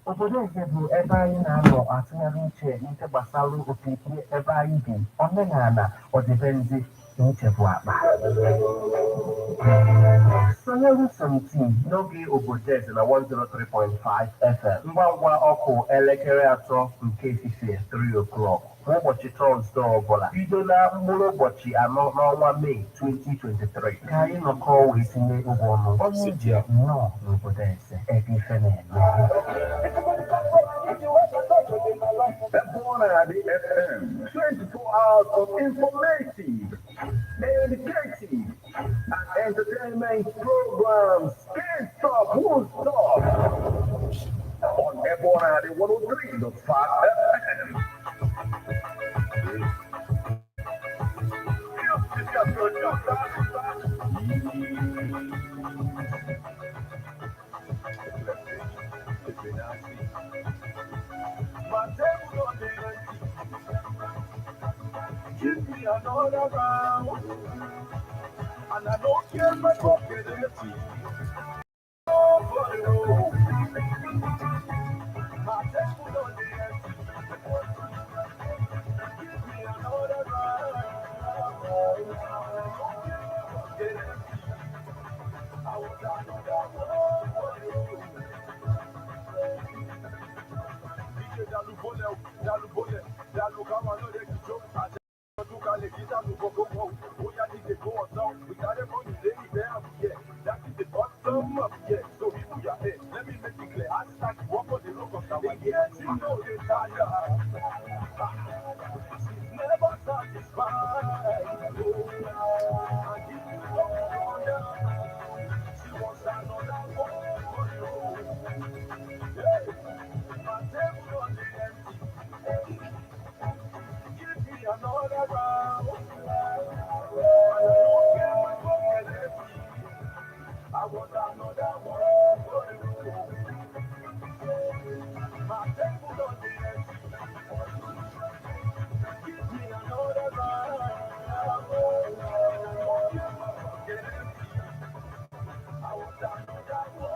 Obodense bụ ebe anyị na-anọ atụnyere uche n'ihe gbasara okirikiri ebe anyị bi, omenala, ọdịbendị na uche bụ akpa. Sonyere Somti n'oge Obodense na 103.5 FM ngwa ngwa ọkụ elekere 3 nke efifie 3 o'clock kwa ụbọchị Tọzdee ọbụla bido na mkpụrụ ụbọchị 4 n'ọnwa Mee 2023 ka anyị nọkọ wee tinye ụgwọ ọnụ onye ije nnọọ n'Obodense ebe ife na-eme. FM, 24 hours of informative, educative, and entertainment programs. Can't stop, won't stop. On FRSC 103.5 FM. Give me another round, and I don't care my pocket empty. Oh, boy, oh. My table on the empty. Give me another round, get empty. I want another one, boy, oh. Dalu bole, dalu kama no de kicho. We got it on the daily down, yeah. That is the bottom up, yeah. So we put your head. Let me make it clear. I start to walk on the road of the way. Yes, you know the tire. She's never satisfied. Oh, I give you order. She wants another one. Hey, my table on the empty. Give me another round. I want another one. My table on the empty. Give me another round. I want another one.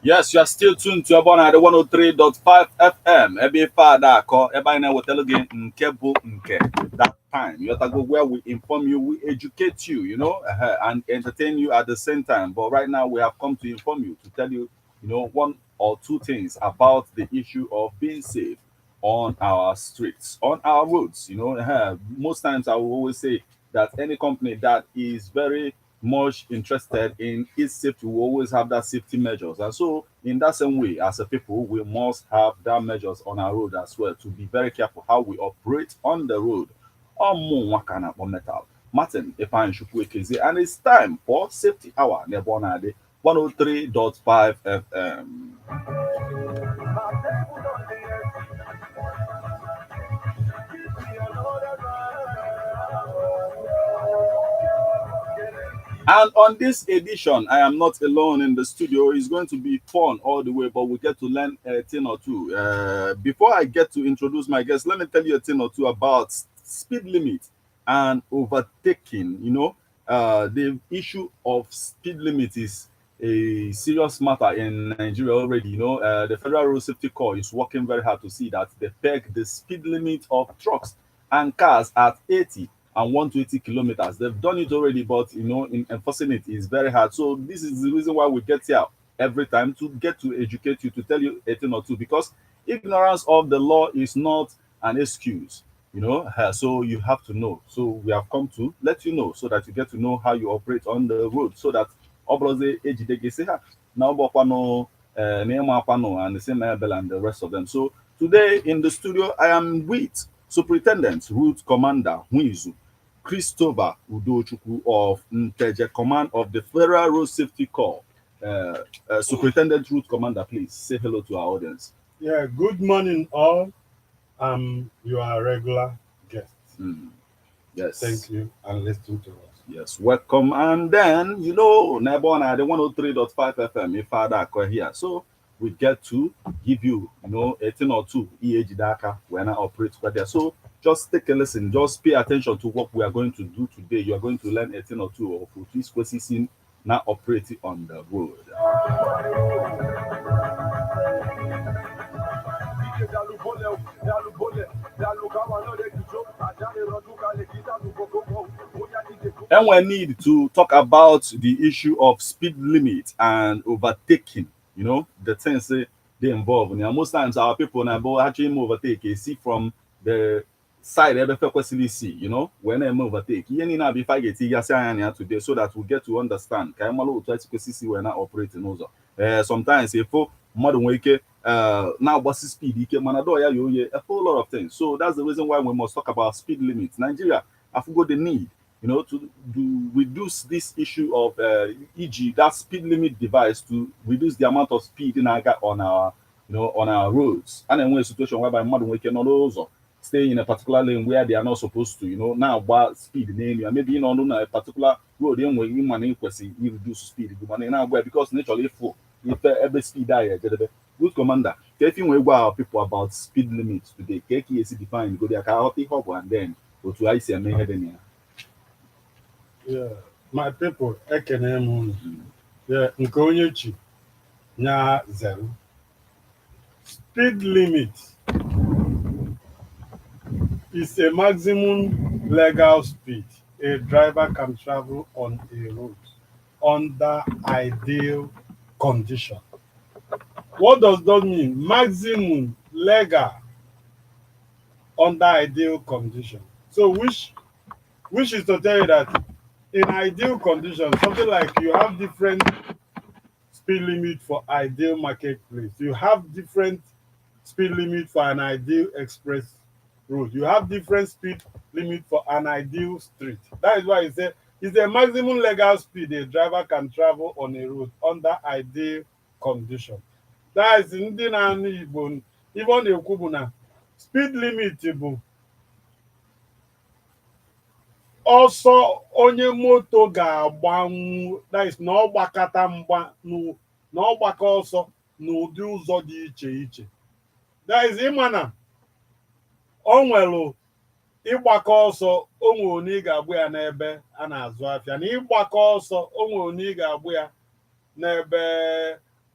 Yes, you are still tuned to Abona the 103.5 FM. Every father call everybody now will tell again that time. You have to go where we inform you, we educate you, you know, and entertain you at the same time. But right now we have come to inform you, to tell you, you know, one or two things about the issue of being safe on our streets, on our roads. You know, most times I will always say that any company that is very much interested in its safety will always have that safety measures. And so in that same way, as a people, we must have that measures on our road as well, to be very careful how we operate on the road. Metal. Martin Epan Shukwekezi, and it's time for Safety Hour, Nebonade 103.5 FM. And on this edition, I am not alone in the studio. It's going to be fun all the way, but we get to learn a thing or two. Before I get to introduce my guests, let me tell you a thing or two about speed limit and overtaking. You know, the issue of speed limit is a serious matter in Nigeria already. You know, the Federal Road Safety Corps is working very hard to see that they peg the speed limit of trucks and cars at 80 and 120 kilometers. They've done it already, but you know, in enforcing it is very hard. So this is the reason why we get here every time, to get to educate you, to tell you a thing or two, because ignorance of the law is not an excuse, you know. So you have to know. So we have come to let you know, so that you get to know how you operate on the road, so that and the same and the rest of them. So today in the studio, I am with Superintendent Route Commander Huizu Christopher Udochukwu of Nteje Command of the Federal Road Safety Corps. Superintendent Route Commander, please say hello to our audience. Yeah, good morning all. You are a regular guest. Yes. Thank you, and listen to us. Yes, welcome. And then, you know, Nebona, the 103.5 FM, if Father here. So we get to give you, you know, a thing or two EAG Daka when I operate there. So just take a listen, just pay attention to what we are going to do today. You are going to learn a thing or two of this question now operating on the road. And we need to talk about the issue of speed limit and overtaking. You know, the things they involve. Now, most times our people now actually overtake. You see from the side every see, you know, when they overtake. You need to be fighting today so that we get to understand. Kaimalo try to see when I operating also. Sometimes if modern wake now what's the speed? You can manado a whole lot of things. So that's the reason why we must talk about speed limits. Nigeria, I forgot the need, you know, to reduce this issue of e.g. that speed limit device to reduce the amount of speed in on our, you know, on our roads. And then when a situation whereby modern we cannot also stay in a particular lane where they are not supposed to, you know, now what speed name and maybe you know on a particular road then when you money you reduce speed now where because naturally full if every speed there good commander. If you want people about speed limits today, KKC define go there and then go to IC and head in here. Yeah, my people, ekene. Yeah, nke onye chi nya zero. Speed limit is a maximum legal speed a driver can travel on a road under ideal condition. What does that mean? Maximum legal under ideal condition. So which is to tell you that in ideal conditions, something like you have different speed limit for ideal marketplace. You have different speed limit for an ideal express road. You have different speed limit for an ideal street. That is why it says it's the maximum legal speed a driver can travel on a road under ideal condition. That is ndị na-anụ Igbo ibe ọ na-ekwu bụ na speed limit bụ ọsọ onye moto ga-agbanwu, that is na ọ gbakọta mgba na ọ gbakọ ọsọ n'ụdị ụzọ dị iche iche. That is ịma na o nwere ịgbakọ ọsọ o nwere onye ị ga-agbụ ya n'ebe a na-azụ afịa na ịgbakọ ọsọ o nwere onye ị ga-agbụ ya n'ebe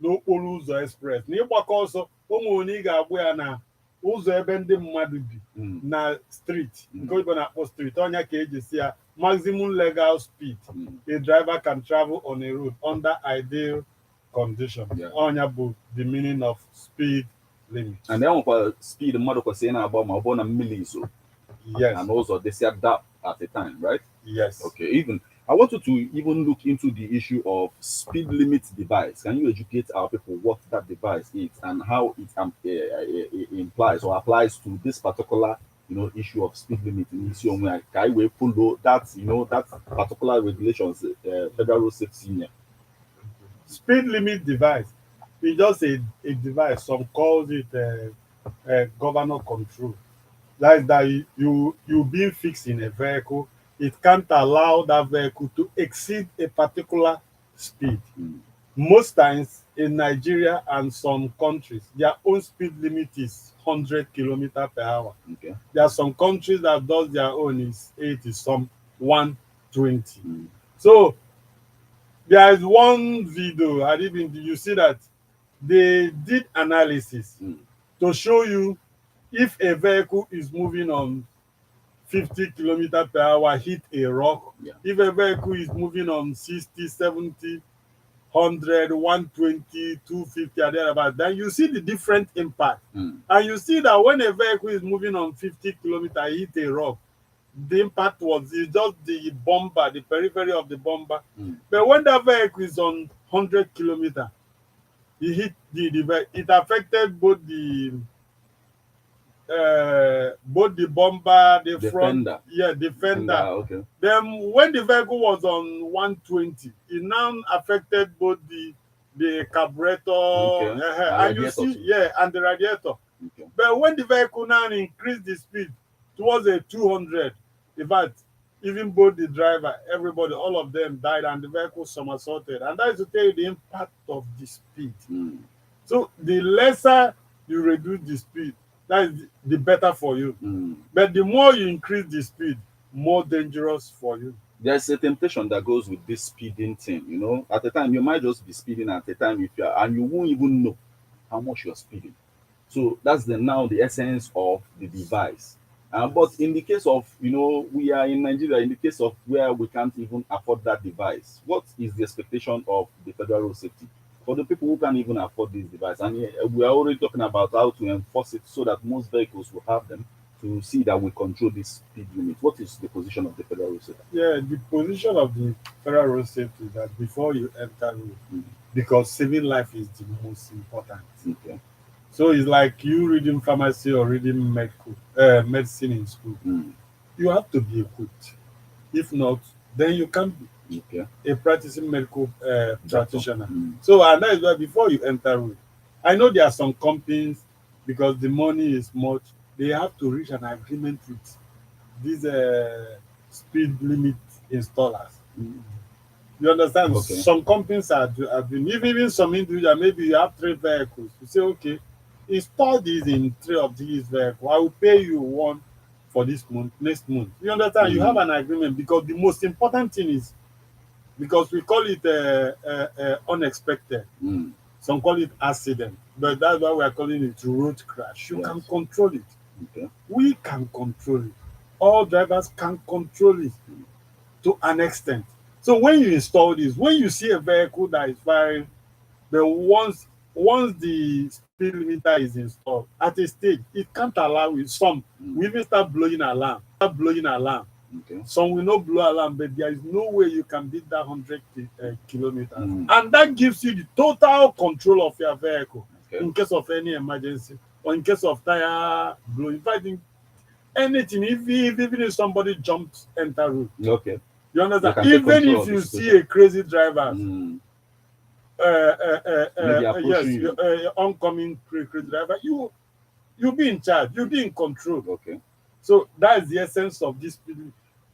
n'okporo ụzọ express na ịgbakọ ọsọ o nwere onye ị ga-agbụ ya na ụzọ ebe ndị mmadụ bi na street nke oyibo na-akpọ street. Ọnya ka eji si ya maximum legal speed a driver can travel on a road under ideal condition. Ọnya bụ the meaning of speed limit. And then for speed mmadụ kwesịrị na-agba ma ọ bụ na mmiri iso. Yes. And also they say that at a time, right? Yes. Okay. Even I want you to even look into the issue of speed limit device. Can you educate our people what that device is and how it implies or applies to this particular, you know, issue of speed limit in issue where I will follow that, you know, that particular regulations, Federal Road Safety Union. Speed limit device is just a device. Some calls it governor control. That is that you being fixed in a vehicle, it can't allow that vehicle to exceed a particular speed. Most times in Nigeria and some countries, their own speed limit is 100 kilometers per hour. Okay. There are some countries that does their own is 80, some 120. So there is one video, you see that they did analysis to show you if a vehicle is moving on 50 kilometers per hour, hit a rock. Yeah. If a vehicle is moving on 60, 70, 100, 120, 250, and thereabout, then you see the different impact. And you see that when a vehicle is moving on 50 kilometers, hit a rock, the impact was just the bumper, the periphery of the bumper. But when that vehicle is on 100 kilometers, it hit it affected both the bumper, the Defender. front, defender. Okay. Then when the vehicle was on 120, it now affected both the carburetor, and you see, and the radiator. Okay. But when the vehicle now increased the speed towards a 200, in fact, even both the driver, everybody, all of them died, and the vehicle somersaulted. And that is to tell you the impact of the speed. So the lesser you reduce the speed, that is the better for you. But the more you increase the speed, more dangerous for you. there's a temptation that goes with this speeding thing. You know, at the time you might just be speeding at the time if you are, and you won't even know how much you're speeding. So that's the essence of the device. But in the case of, we are in Nigeria, in the case of where we can't even afford that device, what is the expectation of the federal road safety for the people who can't even afford this device? And we are already talking about how to enforce it so that most vehicles will have them to see that we control this speed limit. What is the position of the federal road safety? Yeah, the position of the federal road safety is that before you enter road, Mm. because saving life is the most important. Okay. So it's like you reading pharmacy or reading medicine in school. Mm. You have to be equipped. If not, then you can't be Okay. a practicing medical practitioner. Mm. So, and that is why before you enter road, I know there are some companies, because the money is much, they have to reach an agreement with these speed limit installers. You understand? Okay. Some companies have been, even some individual, maybe you have 3 vehicles. You say, okay, install these in 3 of these vehicles. I will pay you one for this month, next month. You understand? You have an agreement, because the most important thing is, because we call it unexpected. Mm. Some call it accident, but that's why we are calling it road crash. You Yes. can control it. Okay. We can control it. All drivers can control it to an extent. So when you install this, when you see a vehicle that is firing, but once the speed limiter is installed, at a stage, it can't allow it. Some will even start blowing alarm. Okay. Some will not blow alarm, but there is no way you can beat that 100 kilometers. Mm. And that gives you the total control of your vehicle Okay. in case of any emergency or in case of tire blowing. In fact, anything, even if somebody jumps enter road, Okay. you understand? can take Even control if of the you see situation. a crazy driver, Mm. Maybe approaching yes, you. oncoming crazy driver, you be in charge, you be in control. Okay. So that is the essence of this.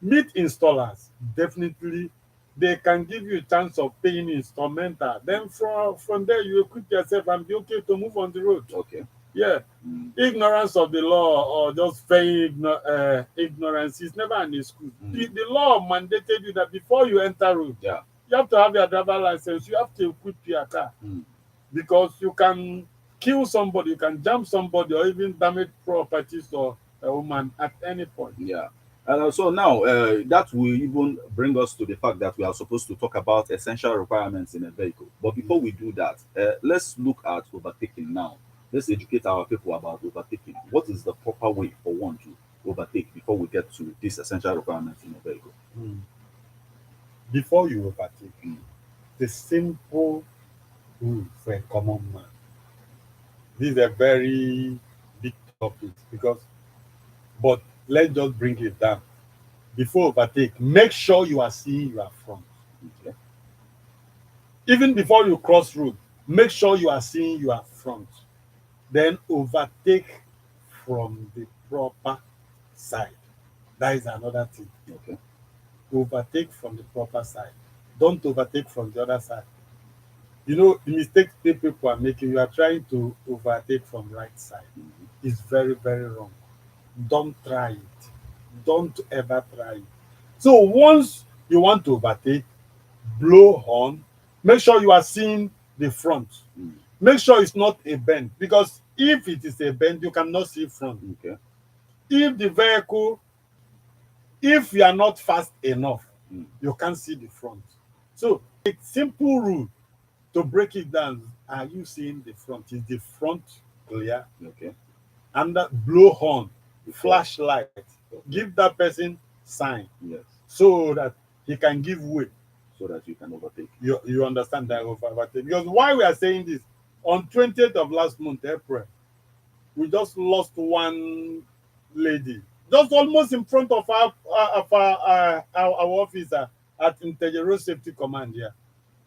Meet installers, definitely, they can give you a chance of paying instrumental. Then from there, you equip yourself and be okay to move on the road. Okay. Yeah. Mm. Ignorance of the law or just feign ignorance is never an excuse. The law mandated you that before you enter road, Yeah. you have to have your driver license, you have to equip your car, Mm. because you can kill somebody, you can jam somebody, or even damage properties or a woman at any point. Yeah. So now that will even bring us to the fact that we are supposed to talk about essential requirements in a vehicle. But before we do that, let's look at overtaking now. Let's educate our people about overtaking. What is the proper way for one to overtake before we get to these essential requirements in a vehicle? Before you overtake, Mm. the simple rule for a common man. This is a very big topic, but let's just bring it down. Before overtake, make sure you are seeing your front. Okay. Even before you cross road, make sure you are seeing your front. Then overtake from the proper side. That is another thing. Okay. Overtake from the proper side. Don't overtake from the other side. You know, the mistake people are making, you are trying to overtake from right side. It's very, very wrong. Don't try it. Don't ever try it. So once you want to overtake, blow horn, make sure you are seeing the front. Mm. Make sure it's not a bend, because if it is a bend, you cannot see front. Okay. If the vehicle, if you are not fast enough, Mm. you can't see the front. So a simple rule to break it down: are you seeing the front? Is the front clear? Okay. And that blow horn, Okay. flashlight, Okay. give that person sign Yes. so that he can give way. So that you can overtake. You understand that overtake? Because why we are saying this, on 20th of last month, April, we just lost one lady, just almost in front of our officer at Integer Road Safety Command here.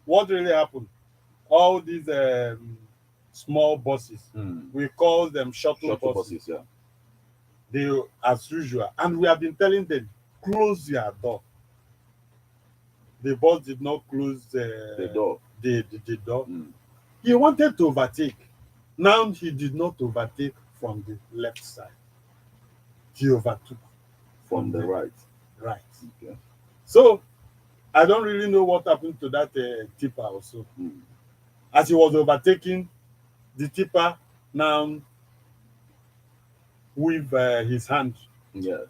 What really happened? All these small buses, we call them shuttle buses. Yeah. They, as usual, and we have been telling them, close your door. The bus did not close The door. The door. Mm. He wanted to overtake. Now he did not overtake from the left side. He overtook From the right. right. Okay. So I don't really know what happened to that tipper also. Mm. As he was overtaking, the tipper now with his hand. Yes.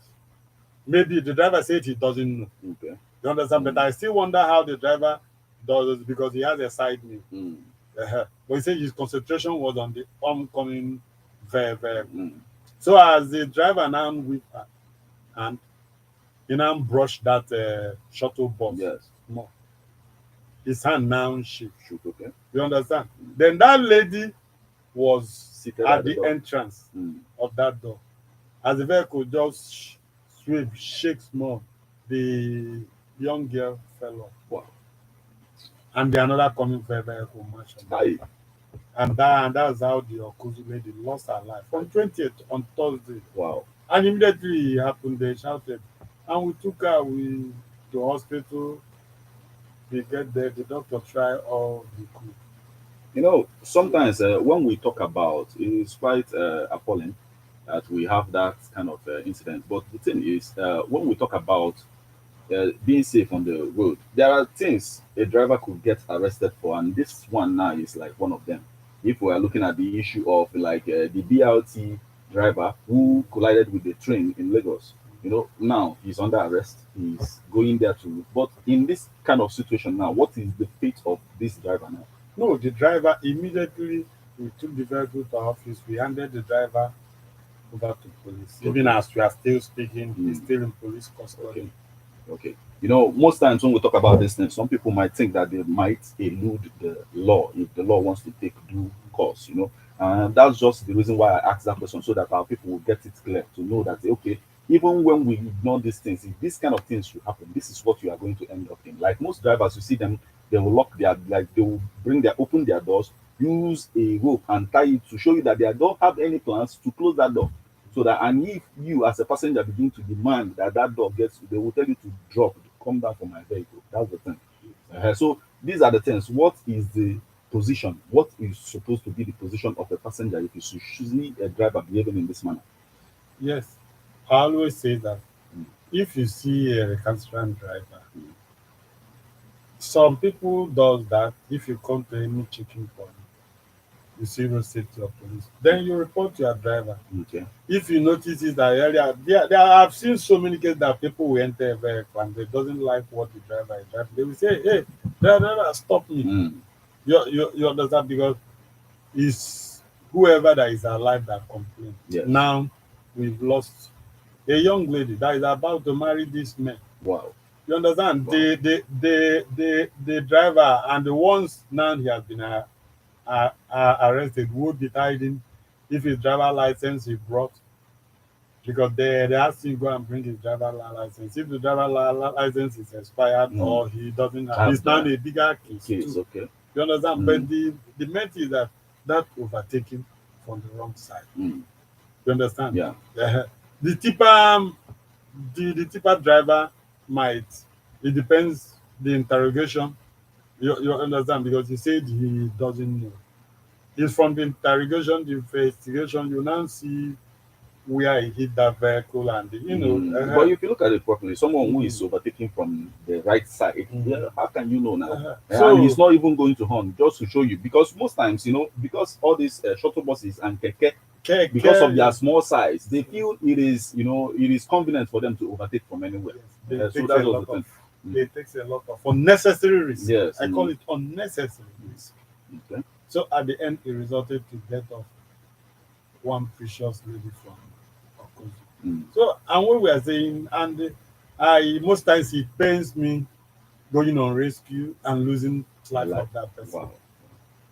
Maybe the driver said he doesn't know. Okay. You understand? But I still wonder how the driver does it because he has a side view. Mm. But he said his concentration was on the oncoming vehicle. Mm. So as the driver now whipped her and he now brushed that shuttle bus Yes. more, his hand now shook. Shoot. Okay. You understand? Then that lady was Seated at the the door. entrance Mm. of that door. As the vehicle just sweep, shakes more, the young girl fell off. Wow. And the another coming vehicle matched her. Aye. And that's how the Okuzu lady lost her life on 20th on Thursday. Wow. And immediately it happened, they shouted. And we took her to hospital. We get there, the doctor tried all he could. You know, sometimes when we talk about it's quite appalling that we have that kind of incident. But the thing is, when we talk about being safe on the road, there are things a driver could get arrested for, and this one now is like one of them. If we are looking at the issue of like the BLT driver who collided with the train in Lagos, you know, now he's under arrest. He's going there to. But in this kind of situation now, what is the fate of this driver now? No, the driver immediately, we took the vehicle to our office. We handed the driver over to police. Okay. Even as we are still speaking, he's Mm. still in police custody. Okay. Okay. You know, most times when we talk about this thing, some people might think that they might elude the law if the law wants to take due course, you know. And that's just the reason why I asked that question, so that our people will get it clear to know that, okay, even when we ignore these things, if this kind of things should happen, this is what you are going to end up in. Like most drivers, you see them, they will lock their, like, they will open their doors, use a rope and tie it to show you that they don't have any plans to close that door. So that, and if you as a passenger begin to demand that door gets, they will tell you to drop, come down from my vehicle. That's the thing. So these are the things. What is the position? What is supposed to be the position of a passenger if you see a driver behaving in this manner? Yes, I always say that Mm. if you see a recalcitrant driver, some people does that. If you come to any checking point, you see road safety or police, then you report to your driver. Okay. If you notice it that earlier, I've seen so many cases that people will enter a vehicle and they doesn't like what the driver is driving. They will say, "Hey, driver, stop me." Mm. You understand, because it's whoever that is alive that complains. Yes. Now we've lost a young lady that is about to marry this man. Wow. You understand? Wow. The driver and the ones now he has been arrested would be hiding if his driver license he brought, because they ask him go and bring his driver license. If the driver license is expired or he doesn't have, it's now a bigger case too. Okay. You understand? But the main thing is that overtaking from the wrong side. Mm. You understand? Yeah. The tipper, the tipper driver might. It depends the interrogation. You understand, because he said he doesn't know. It's from the interrogation, the investigation, you now see where he hit that vehicle and But if you look at it properly, someone who is overtaking from the right side, yeah, how can you know now? So and he's not even going to horn just to show you, because most times, you know, because all these shuttle buses and keke, because of their small size, they feel it is, you know, it is convenient for them to overtake from anywhere. So that's what the thing. It takes a lot of unnecessary risk. Yes. I call it unnecessary risk. Okay. So at the end, it resulted to death of one precious lady from Okozu. So, and what we are saying, and most times it pains me going on rescue and losing life of that person. Wow.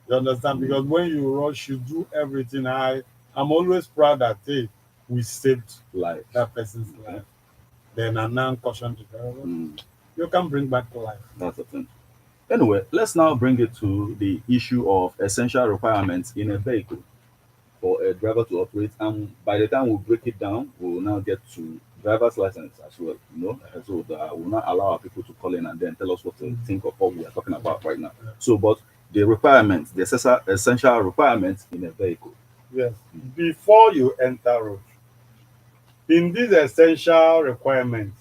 You understand? Because when you rush, you do everything. I'm always proud that, hey, we saved that person's life. Then I now caution the driver. You can bring back to life. That's the thing. Anyway, let's now bring it to the issue of essential requirements in a vehicle for a driver to operate. And by the time we break it down, we will now get to driver's license as well. You know, so that will not allow our people to call in and then tell us what to think of what we are talking about right now. So, but the requirements, the essential requirements in a vehicle. Yes. Before you enter road, in these essential requirements,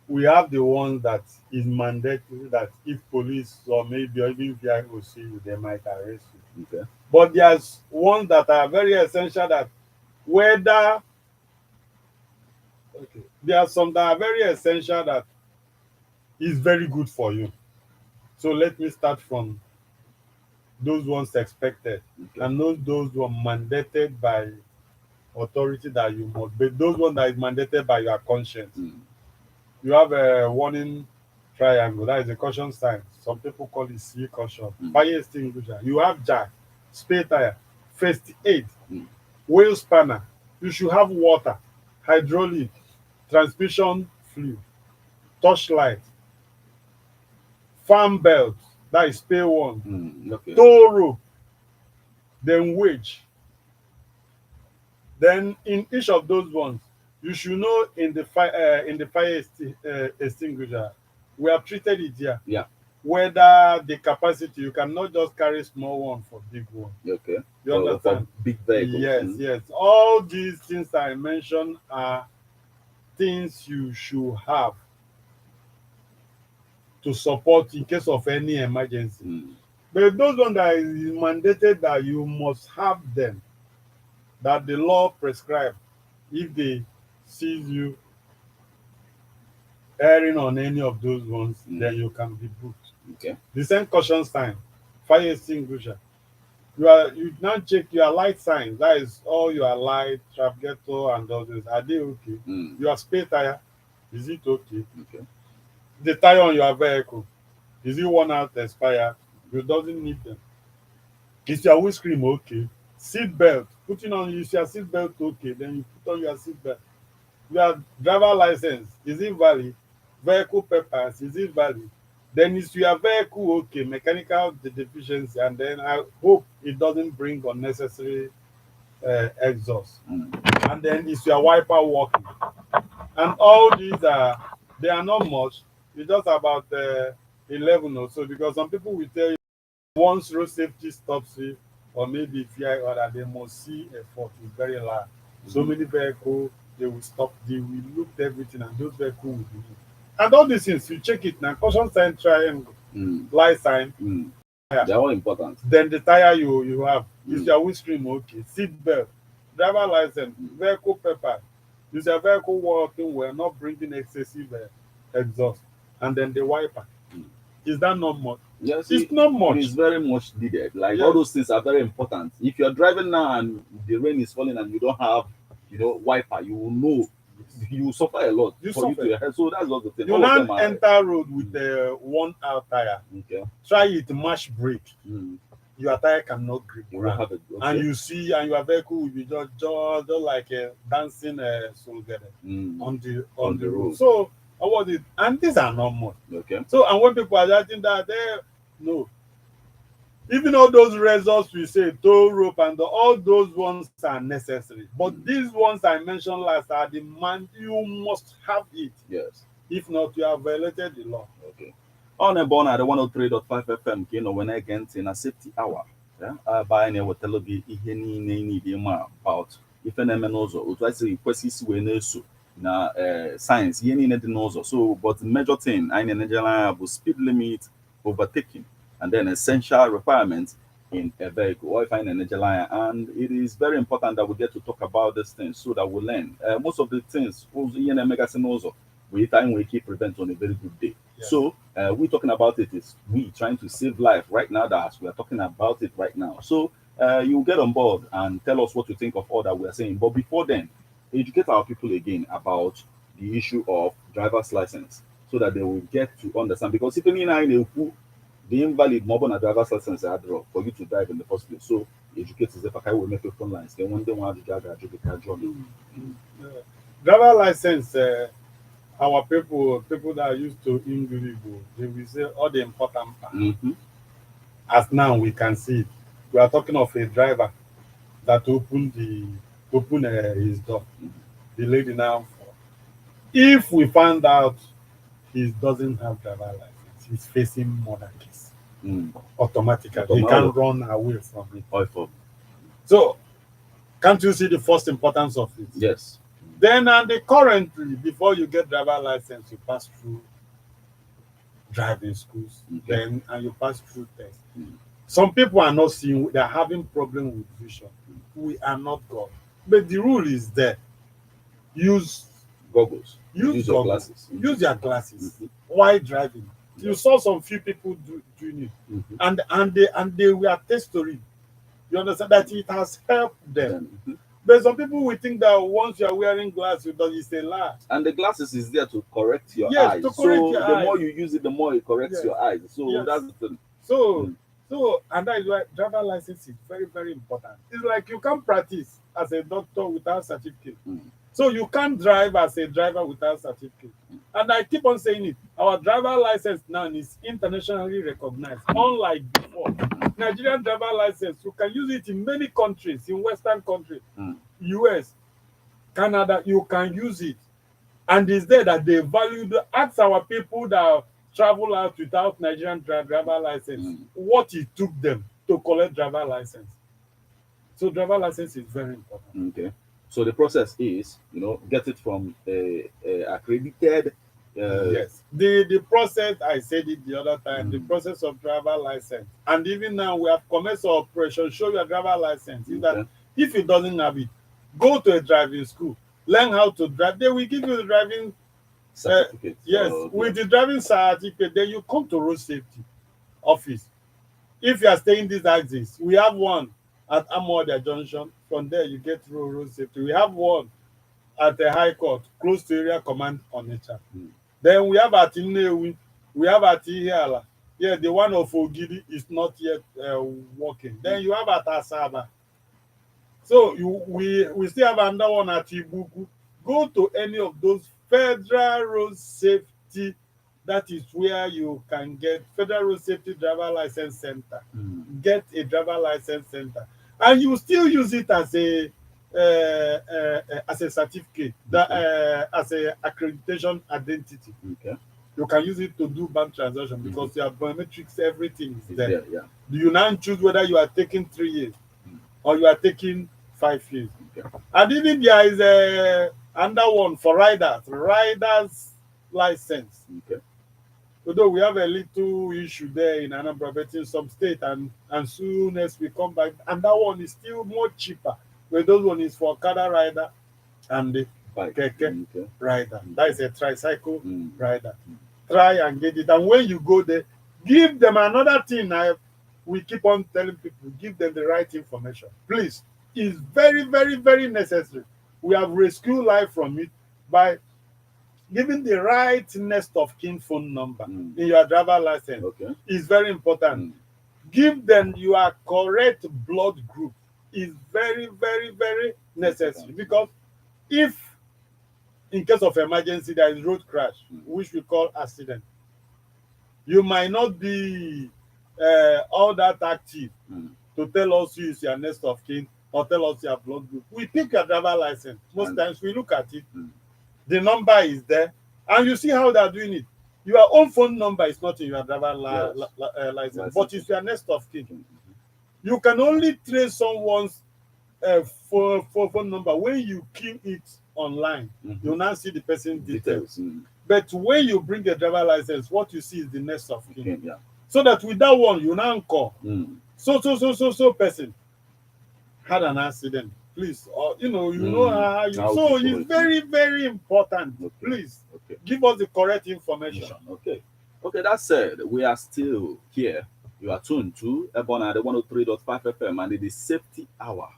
we have the ones that is mandatory that if police or maybe or even VIO see you, they might arrest you. Okay. But there's ones that are very essential that whether okay, there are some that are very essential that is very good for you. So let me start from those ones expected Okay. and those ones mandated by authority that you must, but those ones that is mandated by your conscience. Mm. You have a warning triangle, that is a caution sign. Some people call it C caution. Fire extinguisher. You have jack, spare tire, first aid, wheel spanner. You should have water, hydraulic, transmission fluid, torchlight, farm belt, that is spare one, Okay. tow rope, then wedge. Then in each of those ones, you should know in the fire extinguisher, we have treated it here. Yeah. Whether the capacity, you cannot just carry small one for big one. Okay. You understand? For big vehicles. Yes, yes. All these things I mentioned are things you should have to support in case of any emergency. But those ones that is mandated that you must have them, that the law prescribe, if they seize you erring on any of those ones, then you can be booked. Okay. The same caution sign, fire extinguisher. You now check your light signs. That is all your light, trafficator, and others. Are they okay? Your spare tire, is it okay? Okay. The tire on your vehicle, is it worn out, expired? You doesn't need them. Is your windscreen okay? Seat belt, putting on, is your seat belt okay? Then you put on your seat belt. Your driver license, is it valid? Vehicle papers, is it valid? Then is your vehicle okay? Mechanical deficiency, and then I hope it doesn't bring unnecessary exhaust. And then is your wiper working? And all these they are not much. It's just about 11 or so, because some people will tell you once road safety stops you, or maybe VI order, they must see a fault is very large. So many vehicles, they will stop, they will look at everything, and those vehicles will be moved. And all these things, you check it now, caution sign, triangle, light sign. They're all important. Then the tire you have, is your windscreen okay? Seat belt, driver license, vehicle paper. Is your vehicle working well, not bringing excessive exhaust? And then the wiper. Is that not much? Yes, it's not much. It is very much needed. Like all those things are very important. If you're driving now and the rain is falling and you don't have, wiper, you will know you suffer a lot. So that's not the thing. You now enter road with a worn out tire. Okay. Try it, mash brake. Your tire cannot grip ground. Okay. And you see, and your vehicle will be just like a dancing soldier on the road. So what it, and these are not much. Okay. So, and when people are judging that, no. Even all those results we say, tow rope and all those ones are necessary. But these ones I mentioned last are the man, you must have it. Yes. If not, you have violated the law. Okay. On a born at the 103.5 FM, when I get in a safety hour. By any what tell be need about if an MNOzo, which I say, questions when so. Na science yeni ne dinosaur. So but the major thing I in Nigeria was speed limit, overtaking, and then essential requirements in a vehicle or if I in Nigeria. And it is very important that we get to talk about these things so that we learn most of the things we time we keep prevent on a very good day. Yes. So we're talking about it is we trying to save life right now, that we are talking about it right now. So you get on board and tell us what you think of all that we are saying. But before then, educate our people again about the issue of driver's license so that they will get to understand. Because if any the invalid mobile and driver's license are draw for you to drive in the first place. So educate is if I will make a phone lines. Then one day one have to drive. Driver license, our people that are used to English, they will say all the important part. As now we can see it. We are talking of a driver that opened his door. The lady now, if we find out he doesn't have driver license, he's facing murder case. Automatically. He can't run away from it. So, can't you see the first importance of it? Yes. Then and currently, before you get driver license, you pass through driving schools, Okay. then and you pass through tests. Mm. Some people are not seeing, they're having problem with vision. We are not God. But the rule is there. Use Goggles. use your goggles. glasses. Use your glasses Mhm. while driving. You Yes. saw some few people doing it, Mhm. and they were testing. You understand that it has helped them. Then, mhm. But some people will think that once you are wearing glasses, that it's a lie. And the glasses is there to correct your Yes, eyes. to correct So your the eyes. more you use it, the more it corrects Yes. your eyes. So Yes. that's the thing. So, Mm. and that is why driver license is very, very important. It's like you can't practice as a doctor without certificate. Mm. So you can't drive as a driver without certificate. And I keep on saying it. Our driver license now is internationally recognized, unlike before. Nigerian driver license, you can use it in many countries, in Western countries, Mm. US, Canada, you can use it. And it's there that they value ask our people that travel out without Nigerian driver license Mm. what it took them to collect driver license. So driver license is very important. Okay. So the process is, get it from a accredited. Yes. The process, I said it the other time, the Mm. process of driver license. And even now we have commercial operation, show your driver license. Is that Okay. if you doesn't have it, go to a driving school, learn how to drive. They will give you the driving Certificate. yes, with the driving certificate, then you come to road safety office. If you are staying these axis, we have one at Amodia Junction. From there, you get through road safety. We have one at the High Court, close to Area Command on nature. Mm. Then we have at Inewi, we have at Ihiala. Yeah, the one of Ogidi is not yet working. Then you have at Asaba. So we still have another one at Ibuku. Go to any of those federal road safety. That is where you can get federal road safety driver license center. Mm. Get a driver license center, and you still use it as a certificate, that as a accreditation identity. Okay. You can use it to do bank transaction because your biometrics, everything is It's there. there. Yeah. Do you now choose whether you are taking 3 years or you are taking 5 years? Okay. And even there is another one for riders license. Okay. Although we have a little issue there in Anambra, but in some state, and soon as we come back, and that one is still more cheaper. But those one is for Okada rider and the Bike. keke Okay. rider. That is a tricycle Mm. rider. Try and get it. And when you go there, give them another thing. We keep on telling people, give them the right information. Please, it's very, very, very necessary. We have rescued life from it by giving the right next of kin phone number Mm. in your driver license. Okay. Is very important. Mm. Give them your correct blood group. Is very, very, very necessary, because if in case of emergency there is road crash, which we call accident, you might not be all that active Mm. to tell us who is your next of kin or tell us your blood group. We pick your driver license. Most And- times we look at it, Mm. the number is there, and you see how they are doing it. Your own phone number is not in your driver Yes. license, but it's your next of kin. Mm. You can only trace someone's phone number when you key it online. Mhm. You now see the person details. Mm. But when you bring a driver license, what you see is the next of kin. Okay. Yeah. So that with that one, you now call Mm. so person had an accident. Please, or you know how you. How So to it's correct very, very important. Okay. Please Okay. give us the correct information. Okay. Okay, that said, we are still here. You are tuned to Ebona at the 103.5 FM, and it is safety hour.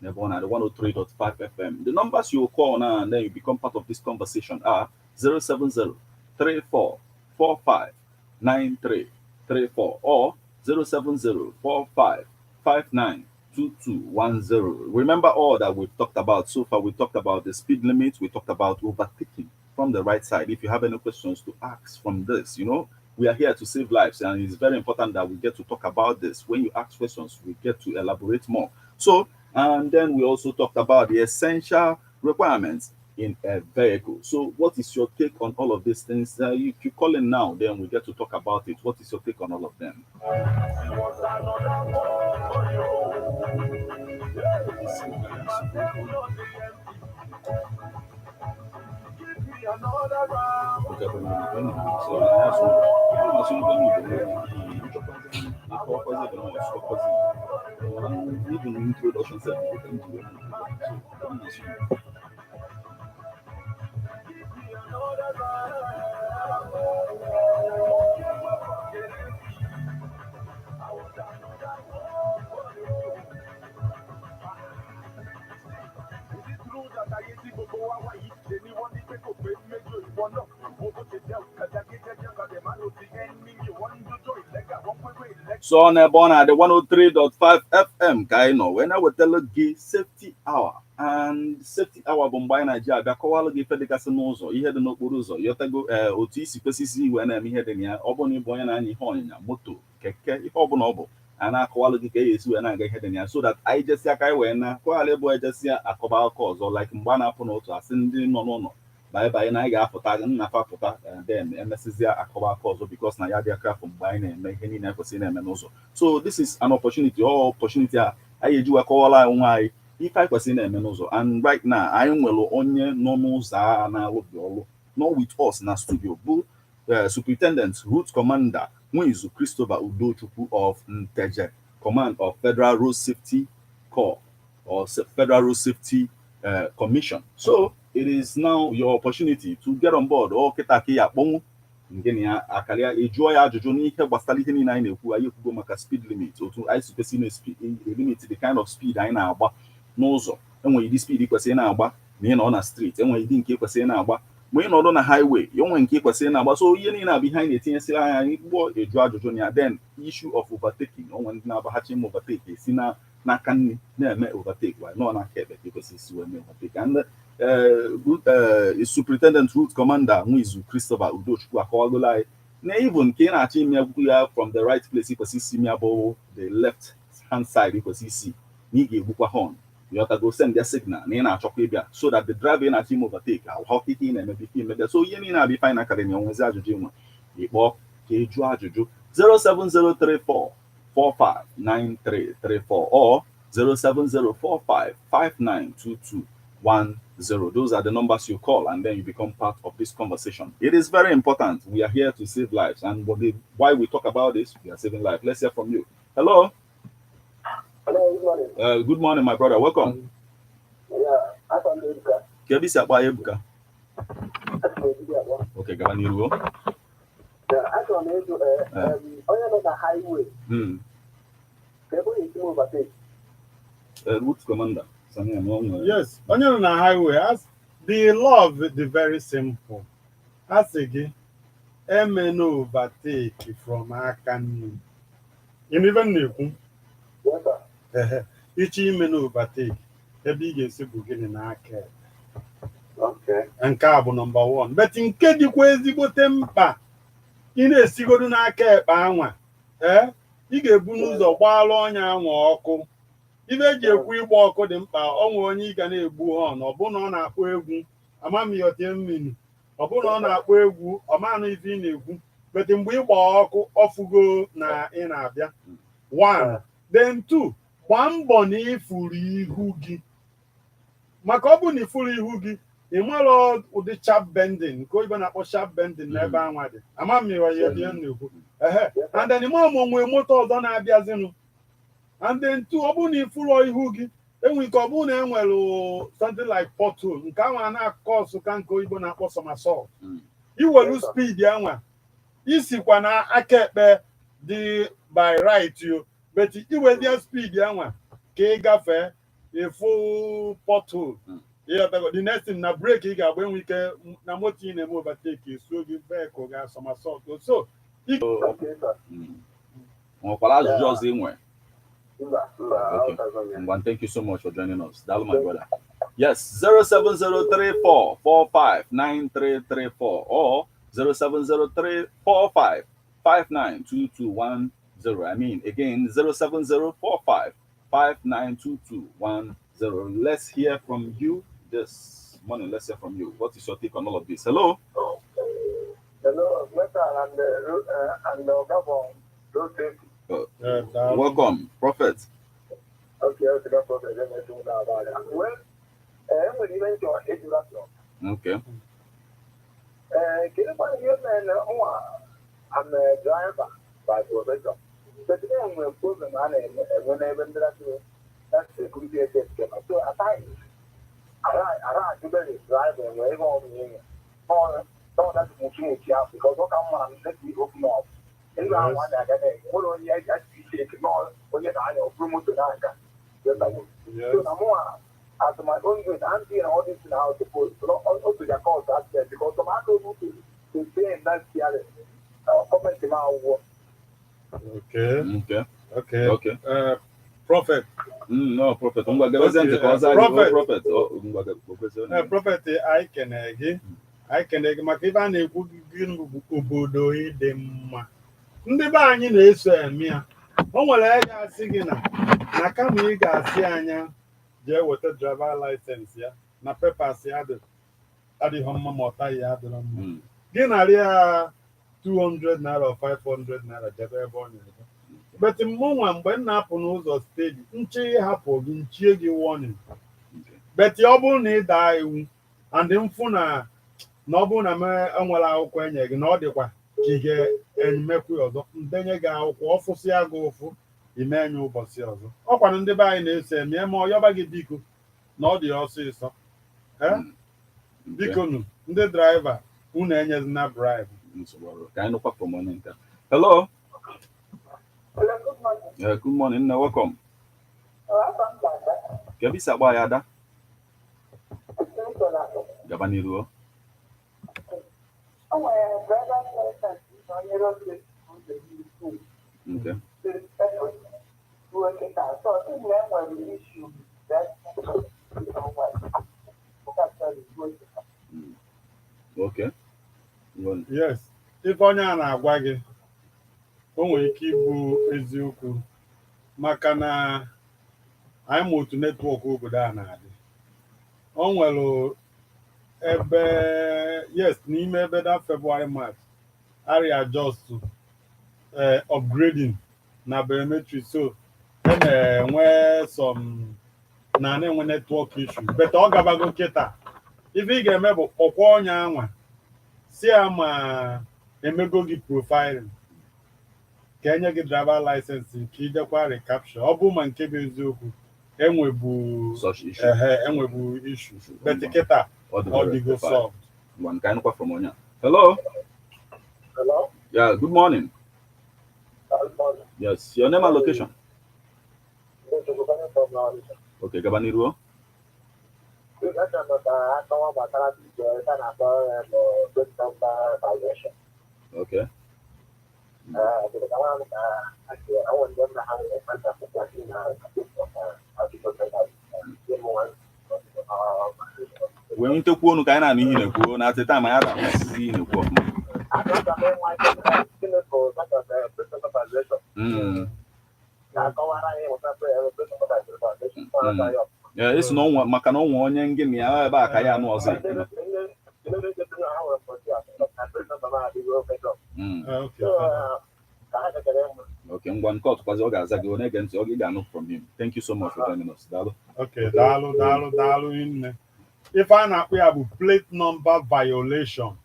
Ebona at the 103.5 FM. The numbers you will call now and then you become part of this conversation are 070 34 45 9334 or 070 45 59 2210. Remember all that we've talked about so far. We talked about the speed limit, we talked about overtaking from the right side. If you have any questions to ask from this, we are here to save lives, and it's very important that we get to talk about this. When you ask questions, we get to elaborate more. So, and then we also talked about the essential requirements in a vehicle. So, what is your take on all of these things? If you call in now, then we get to talk about it. What is your take on all of them? another round. Porque so I have some even introduction set so on a born at the 103.5 FM Kaino when I would tell you safety hour and safety hour Bombay Nigeria Bakawala give the Casanozo, you had no Uruzo, Yotago Otis Pesisi when I'm here in here, Oboni Boyan Hoina, Moto, Keke, Obonobo, and I quality case when I get head in here so that I just say I when Kuala boy just see a cobal cause or like Mbana Ponoto, sending no. Bye na ga afụta nna fa pụta then emesizia akọba ọzọ because na ya dị aka from mgbe anyị na-eme ihe niile kwesịrị na-eme n'ụzọ. So this is an opportunity a anyị eji wakọwala onwe anyị ife anyị kwesịrị na-eme n'ụzọ and right now anyị nwere onye nọ n'ụzọ a na-alụbi ọrụ nọ with us na studio bụ Superintendent Route Commander Nwizu Christopher Udochukwu of Nteje Command of Federal Road Safety Corps or Federal Road Safety Commission. So it is now your opportunity to get on board. Or ketaki ya kpọnwụ ngene ya akarịa ịjụọ ya ajụjụ n'ihe gbasara ihe niile anyị na-ekwu anyị ekwugo maka speed limit otu anyị si kwesị na-speed limit the kind of speed anyị na-agba n'ụzọ enwere ịdị speed kwesịrị na-agba ma ị nọ na street enwere ịdị nke kwesịrị na-agba ma ị nọdụ na highway onwe nke kwesịrị na-agba so ihe niile abụ ihe anyị na-etinyesịrị anya anyị kpụọ eju ajụjụ na ya then issue of overtaking onwe ndị na-agbaghachi m overtake si n'aka nri na-eme overtake why nọ n'aka ekpe ka ekwesị isi wee mee overtake and Superintendent Route Commander Nwizu Christopher Udochukwu akọwagola anyị na even nke ị na-achọ ime akwụkwọ ya from the right place ikwesị isi ime abụ the left hand side ikwesị isi na ị ga-egbukwa horn yọtago send their signal na ị na-achọkwa ịbịa so that the driver ị na-achọ ime overtake ahụ ike ị na-eme bifo imebịa so ihe niile abịa fine akarị na onwezi ajụjụ nwe ịkpọ ka ị jụọ ajụjụ 07034 459334 or 07045592210. Those are the numbers you call and then you become part of this conversation. It is very important. We are here to save lives. And why we talk about this, we are saving lives. Let's hear from you. Hello. Hello, good morning. Good morning, my brother. Welcome. Yeah, I'm Ebuka. Kebisi Akpa Ebuka. Ebuka. Okay, go on, you go. Yeah, I'm on the highway. People need to overtake. Route Commander. Yes, on the highway, as the law of the very simple. As again, no overtake from Akani. You even know. Yes, sir. Each no overtake. The biggest beginning in our care. Okay. And carbon number one. But in case you go temper, in a cigar na care, you get bonus of while on your walk. Ife eji ekwu ịgba ọkụ dị mkpa ọnwe onye ị ga na-egbu họn ọ bụ na ọ na-akpọ egwu amami otie mmiri ọ bụ na ọ na-akpọ egwu ọmanụ ife ị na-egwu bete mgbe ịgba ọkụ ọfụgo na ị na-abịa 1 then 2 gbaa mbọ na ifuru ihu gị maka ọ bụ na ifuru ihu gị ị mara ụdị sharp bending nke oyibo na-akpọ sharp bending n'ebe anwa dị amami otie na-egwu and then ịma onwe moto ọzọ na-abịazinụ and then 2 ọ bụrụ na ifuru ihu gị enwe ike ọ bụrụ na enwere something like pothole nke anwa na-akọ ọsụka nke oyibo na-akpọ somersault iwelu speed anwa isikwa na aka ekpe dị by right yo but iwezie speed anwa ka ị gafee efu pothole the next thing na break ị ga-agba enwe ike na moto ị na-eme overtake esuo gị vehicle ga somersault so nwekwara ajụjụ ọzọ ị nwere. Okay. And thank you so much for joining us. Dalu, my brother. Yes, 07034459334 or 07034559221. I mean, again, 07045592210. Let's hear from you this morning. Let's hear from you. What is your take on all of this? Hello. Hello, and road safety. Welcome, Prophet. Okay, Prophet. Well, I'm going to education. Okay. I'm a driver by profession. But then when proven and whenever that's a good idea. So at times, I to be driving wherever I'm in. So that's because what I'm on, let me open up. And I want that. What only I just take more when you're promote to that. So I'm more as my own good auntie and all this now to put also the cause that because I'm not able to say that here. Comment now. Okay. Prophet. No, Prophet. Prophet, I can maka ibe a na-ekwu gị obodo ịdị mma. Ndị be anyị na-eso eme ya. O nwere ya ga-asị gị na kama ị ga-asị anya jee weta driver license ya na papers ya adịghị mma ma ọta ya adịrọ mma. Gị narị ya 200 naira or 500 naira jebe ebe ọ na-ebe. But mụnwa mgbe m na-apụ n'ụzọ steeti nche hapụ gị nchie gị warning. But ọ bụrụ na ị daa iwu and mfụ na ọ bụrụ na m enwere akwụkwọ enye gị na ọ dịkwa ka ị ga-enyemekwu ọzọ ndenye gị akwụkwọ ọfụsịa gị ụfụ ime enye ụbọchị ọzọ. Ọkwanụ ndị be anyị na-eso eme ma ọ yọba gị biko na ọ dị ọsịsọ. Biko nụ ndị draiva unu enyezina bribe. Hello. Hello, good morning. Yeah, good morning. Welcome. Kabisa ba ya da? Gabaniru. Okay. Okay. Yes. If onye a na-agwa gị o nwere ike ịbụ eziokwu maka na anyị ma otu netwọk obodo a na-adị. O nwere ebe yes n'ime ebe that February March area just upgrading na biometric so na-enwe some na-enwe network issue but ọ gabago kịta ife ị ga-eme bụ kpọkwa onye anwa si ya ma emego gị profiling ka enye gị driver license nke idekwa recapture ọ bụ ma nke bụ eziokwu enwebu issue but kịta ọ dịgo solved. One kind of from Onya. Hello. Hello. Yeah, good morning. Good morning. Yes, your name and location. Okay, Gabaniru. Okay. When you take one kind of in a go, at the time I had a see in a go. Yeah, it's no one, Macano, one and give me a back. I am was it. Okay, one call because I go against Ogigano from him. Thank you so much for joining us. Okay, Dalu in. If I not we have a plate number violation,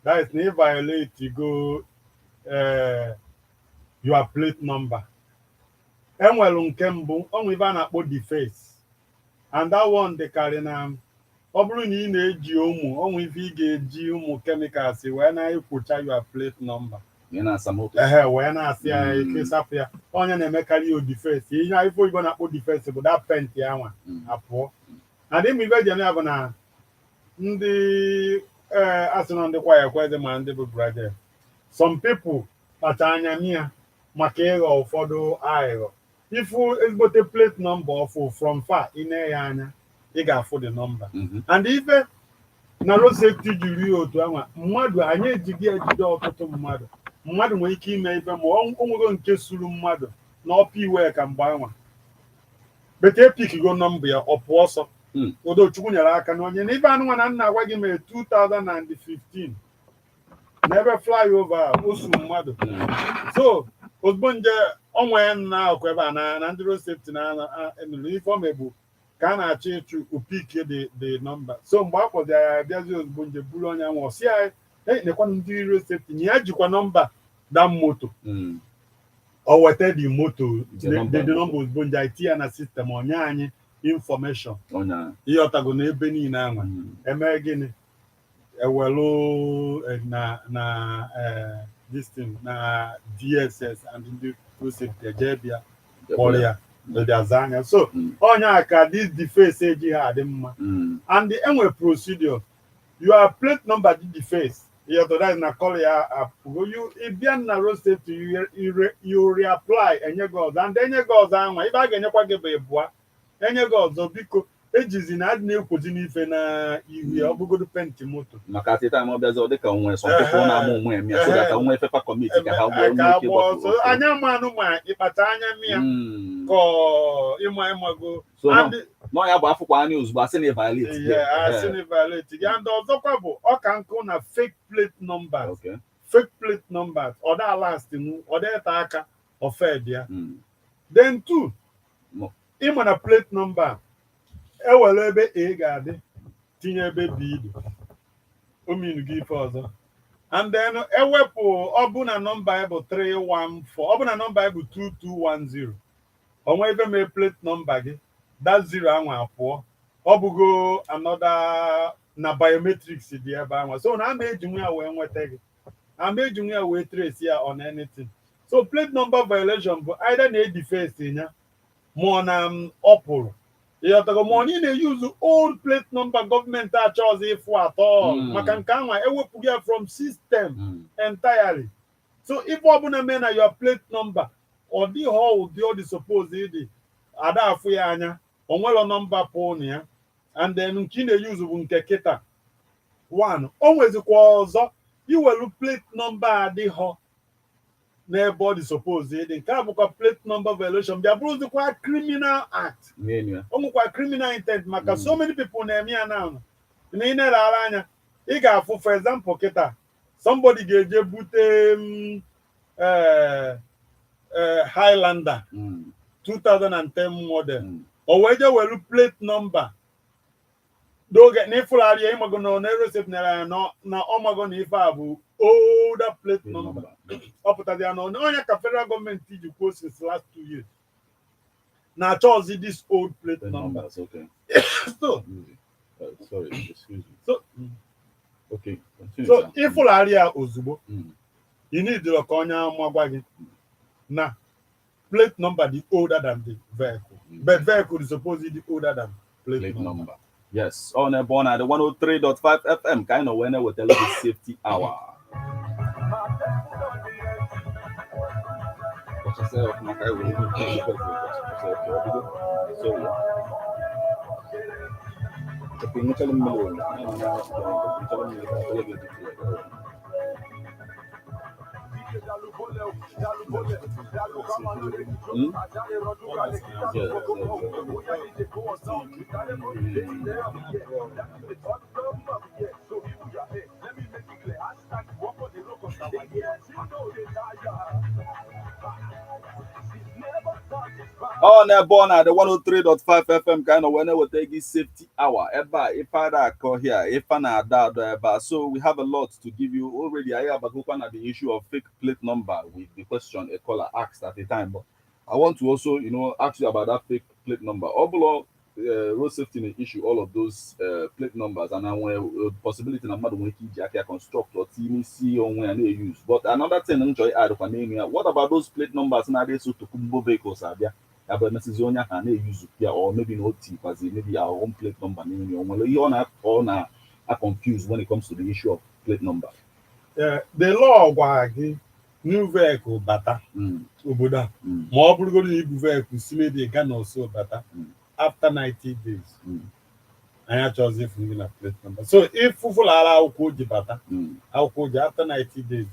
that is not violate you go your plate number. And well unkembu only van at the face. And that one the carry nam obru ni na-eji ụmụ onwe ife ị ga-eji ụmụ chemicals wee na-ekwucha your plate number. Wee na-asị ya ekesapụ ya onye na-emekarị defense ihe ife oyibo na-akpọ defense bụ that pent ya nwa apụọ. And then ife ji bụ na ndị asị na ndị kwaya ekwezi ma ndị bụ brother. Some people kpacha anya mia maka ịghọ ụfọdụ aghụghọ. Ifu ezigbote plate number ọfụ from far ine ya anya ị ga-afụ the number. And ife na road safety jiri otu anwa mmadụ anyị ejide ọtụtụ mmadụ nwere ike ime ife ma o nwego nke suru mmadụ na ọpụ iwe ka mgbe anwa bete epikigo nọmba ya ọ pụọ ọsọ Odochukwu nyere aka na onye na ife anụnwa na nna agwa gị mere 2015 n'ebe flyover osu mmadụ so ozugbo nje onwe nna akụ ebe a na ndị road safety na ife o mebu ka a na-achọ ịchụ opike the number so mgbe a kpọzi ya bịazi ozugbo nje buru onye anwa si ya nekwa ndị road safety na ya jikwa nọmba da moto Mm. o weta the moto The number. the numbers bụ nje iti ya na system onye anyị information Onya. ihe ọtago na ebe niile anwa eme gịnị ewelu this thing na DSS and ndị road safety eje bịa kpọrọ ya bịaza anya so onye a ka this deface eji ha adị mma and enwe procedure your plate number dị deface you authorize na call ya you ịbịa na road safety you reapply enye gị ọzọ and enye gị ọzọ anwa ibe a ga-enyekwa gị bụ ịbụa enye gị ọzọ biko ejizi na adị na-ekwozi n'ife na ihu ya ọ bụgodo penti moto maka atịta ma ọbịazi ọ dịka onwe sọ people na-amụ onwe eme so that onwe fepa committee ka ha nwee ike ọzọ anya manụ ma ịkpata anya mmịa ka ịmago nọ ya bụ afụkwa anya ozugbo asị na violate asị na violate gị and ọzọkwa bụ ọka nkụ na fake plate numbers fake plate numbers ọ da last mu ọ da eta aka ofed ya then two ịma na plate number ewere ebe A ga-adị tinye ebe B dị ominu gị ife ọzọ and then ewepụ ọ bụ na nọmba bụ 314 ọ bụ na nọmba bụ 2210 onwe ebe mee plate number gị that zero anwa apụọ ọ bụgo another na biometrics dị ebe anwa so na ama eji nwe ya wee nweta gị ama eji nwe ya wee trace ya on anything so plate number violation bụ either na deface ya ma na ọ pụrụ ịghọtago ma ị na-use old plate number gọọmenti achọghịzị ịfụ atọ maka nke anwa ewepụghị ya from system entirely so ife ọbụla mee na your plate number ọ dịghị ụdị ọ dị suppose ịdị ada afụ ya anya o nwere nọmba pụ na ya and then nke ị na-use bụ nke kịta one o nwezikwa ọzọ iwelu plate number adịghọ n'ebe ọ dị suppose ịdị nke a bụkwa plate number violation bịa bụrụzikwa criminal act o nwekwa criminal intent maka so many people na-eme ya now na ị na-elere anya ị ga-afụ for example kịta somebody ga-eje bute Highlander 2010 model o wee je welu plate number n'oge na ịfụgharị ya ịmago na na-eresepụnara na ọmago na ife a bụ older plate number ọ pụtazi ya na onye ka federal gọọmenti ji kwuo since last 2 years na-achọzi this old plate number so ịfụgharị ya ozugbo you need ka onye ama gwa gị na plate number is older than the vehicle but vehicle is supposed to be older than plate number. Yes, on a born at the 103.5 FM, kind of when I will tell you the safety hour. What's yourself, Makai? Will you take the on a born at the 103.5 FM, kind of when I will take this safety hour. If I call here, if I so we have a lot to give you already. I have a the issue of fake plate number with the question a caller asked at the time, but I want to also, ask you about that fake plate number. Overall, road safety issue all of those plate numbers, and I want possibility na mmadụ nwere ike iji aka construct or TMC onwe ya na-use. But another thing enjoy add what about those plate numbers na-adị so tokumbo vehicles abịa ebe emesizi onye ha na-use ya or maybe no T kwazi maybe our own plate number n'ime onwere ihe ọ na confused when it comes to the issue of plate number. The law gwara gị new vehicle bata obodo a ma ọ bụrụgodu na ibu vehicle si maybe ga na oso bata after 90 days anya chọzi ifu gị na plate number so ịfụfụlara akwụkwọ oji bata akwụkwọ oji after 90 days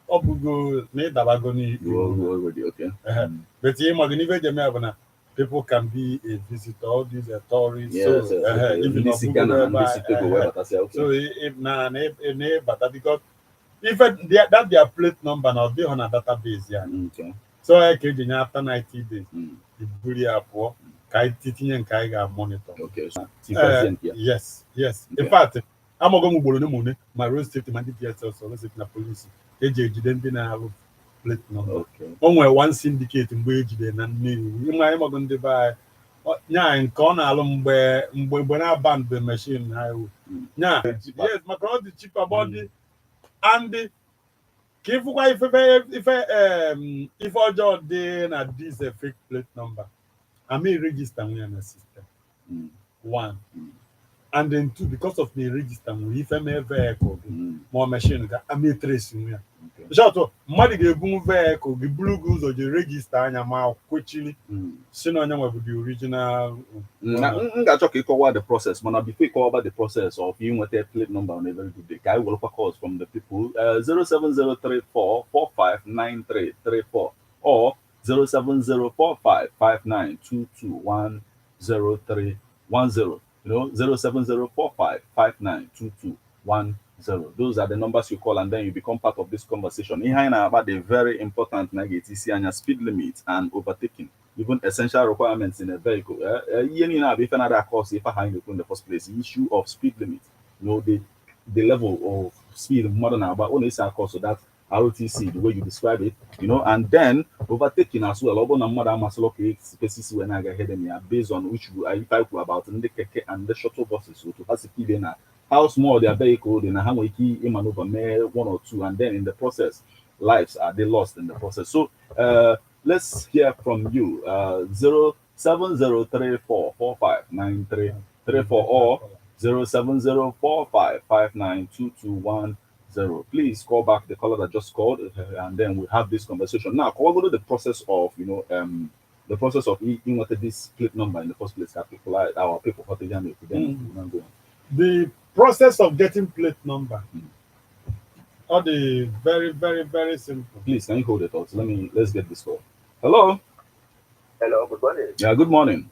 ọ bụgo na ịdabago already but ịma gị n'ife jeme bụ na people can be a visitor, all these tourists. Yes, so even so if na but because if that their plate number now they on a database so I can after 90 days the bully up kai titinye nkai ga monitor so yes in fact amago m ugboro n'ụmụnne ma road safety ma ndị DSS solicit na polisi eji ejide ndị na-alụ plate number. O nwere one syndicate mgbe ejide na Nnewi ịmago ndị be anyị nya nke ọ na-alụ mgbe na-aba mbe machine ha ewu nya yes maka ọ dị cheaper body and ka ịfụkwa ife ọjọọ dị na this fake plate number I register nwere na system one and then two because of the register nwere ife mee vehicle gị ma machine ga trace nwere short mmadụ ga-ebu vehicle gị buru gị ụzọ ji register anya ma kwechiri si na onye nwebụ the original. M ga-achọ ka ịkọwa the process mana before ịkọwa the process of inweta plate number on a very good day ka anyị welụkwa calls from the people 07034459334 or 07045592210 07045592210. Those are the numbers you call and then you become part of this conversation. Here about the very important negative speed limit and overtaking, even essential requirements in a vehicle. If another course, if I in the first place, the issue of speed limit, the level of speed modern about only course so that ROTC, the way you describe it, and then overtaking as well. When I get based on which I type about the keke and the shuttle buses, so to have speed how small their vehicle, then how many key maneuver one or two, and then in the process, lives are they lost in the process. So let's hear from you. 07034459334 or 07045592210. Please call back the caller that just called, and then we have this conversation. Now, we'll go to the process of the process of this plate number in the first place. Our people the process of getting plate number. Or the very, very, very simple. Please, can you hold it out? Let's get this call. Hello. Hello, good morning. Yeah, good morning.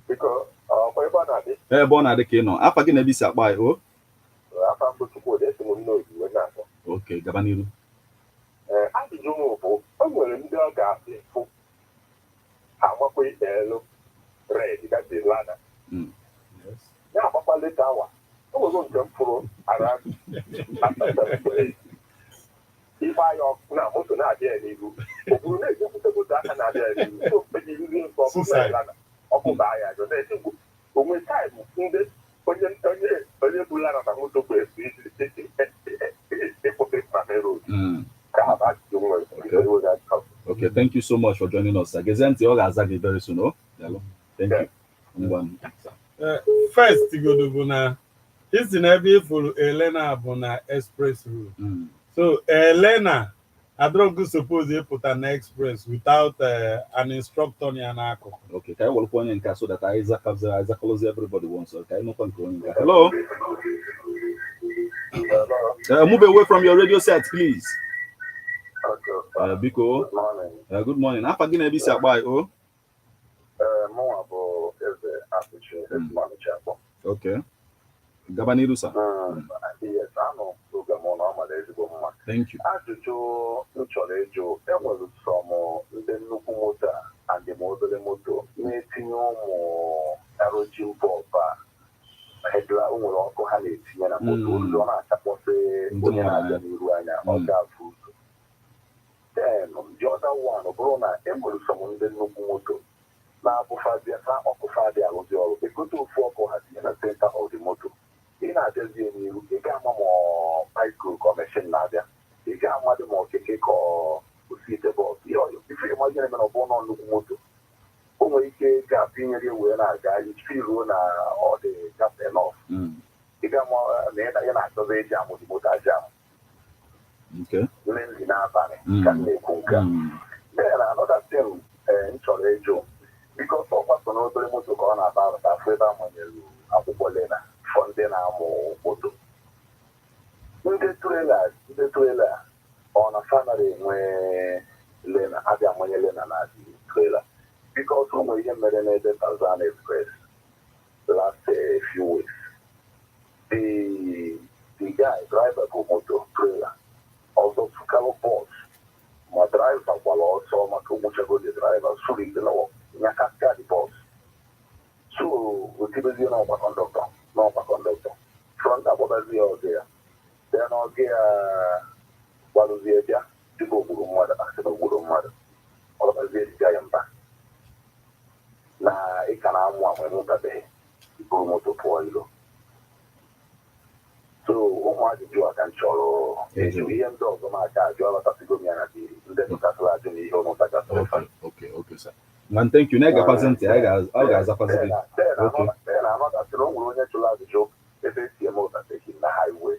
Because born at the Kano. Apa gina bisa by oh. Okay, Gabaniru. I do know I'm willing to go for how much we look ready that the ladder. Yes. Now, Papa let our I was going to jump for around if I now also not there, you will make you put a good data now there. So, but you using for Ghana or buy I don't think when time in this. Okay, thank you so much for joining us. I guess very soon. Oh, thank you. First, you go to Buna. It's in every full Elena Buna Express route. So, Elena, I don't suppose you put an express without an instructor in an alcohol. Okay, can I walk on in so that Isaac everybody wants? Okay, no control. Hello. Move away from your radio set, please. Biko. Good morning. Good morning. I'm going to say bye. Oh. More about the application. Okay. Gabaniru sir. Yes, I know. Thank you. Ajụjụ nchọrọ ịjụ enwere some ndị nnukwu moto and the obere moto na-etinye ụmụ erojin bọb hedla nwere ọkụ ha na-etinye na moto ụzọ na-achapọsị onye na-abịa n'iru anya ọ ga-afụ ụzọ. Then the other one bụrụ na enwere some ndị nnukwu moto na-abụfazịa sa ọkụ fadị arụzi ọrụ egote ofu ọkụ ha tinye na center of the moto ị na-abịazi n'iru ị ga-ama ma bikro ka mechin na-abịa ị ga-ama dị ma okeke ka osite bọs ife ịmaji eme na ọ bụrụ na nnukwu moto o nwere ike ga-apụ inyere wee na-aga ife ruo na ọ dị gap enough ị ga-ama na ya na-achọzi eji amụ dị moto aja amụ nri n'abalị ka m na-ekwu nke a then another thing m chọrọ ịjụ bikos ọ gbasọ n'obere moto ka ọ na-aba arụta afọ ebe amanyere akwụkwọ lena fọ ndị na-amụ moto ndị trela ọ na fanarị enwe lena abịa amanye lena na dị trela bikos o nwere ihe mere n'ebe Tanzania Express last few weeks the guy driver bụ moto trela ọzọ tụkalụ bọs ma driver gbara ọsọ maka ogbuchago the driver surite na nyakasịa the bọs so otibezie n'ọgba kọndọktọ from agbabazie oge ya then oge ya gbalụzie bịa tupu ogburu mmadụ asị na ogburu mmadụ ọgbabazie dịga ya mba na ịka na-amụ amụ emụtabeghị iburu moto pụọ ilo so ụmụ ajụjụ a ka m chọrọ eju ihe ndị ọzọ na-aka ajụ aghọtasịgo m ya na ndị dụkasịrị ajụ na ihe ụmụntakasịrị fa Okay, sir. Man, thank you. Nega pasente, I guys are pasente. Anọtasịrị o nwere onye chụrụ ajụjụ ebe esi eme ụtatehi na highway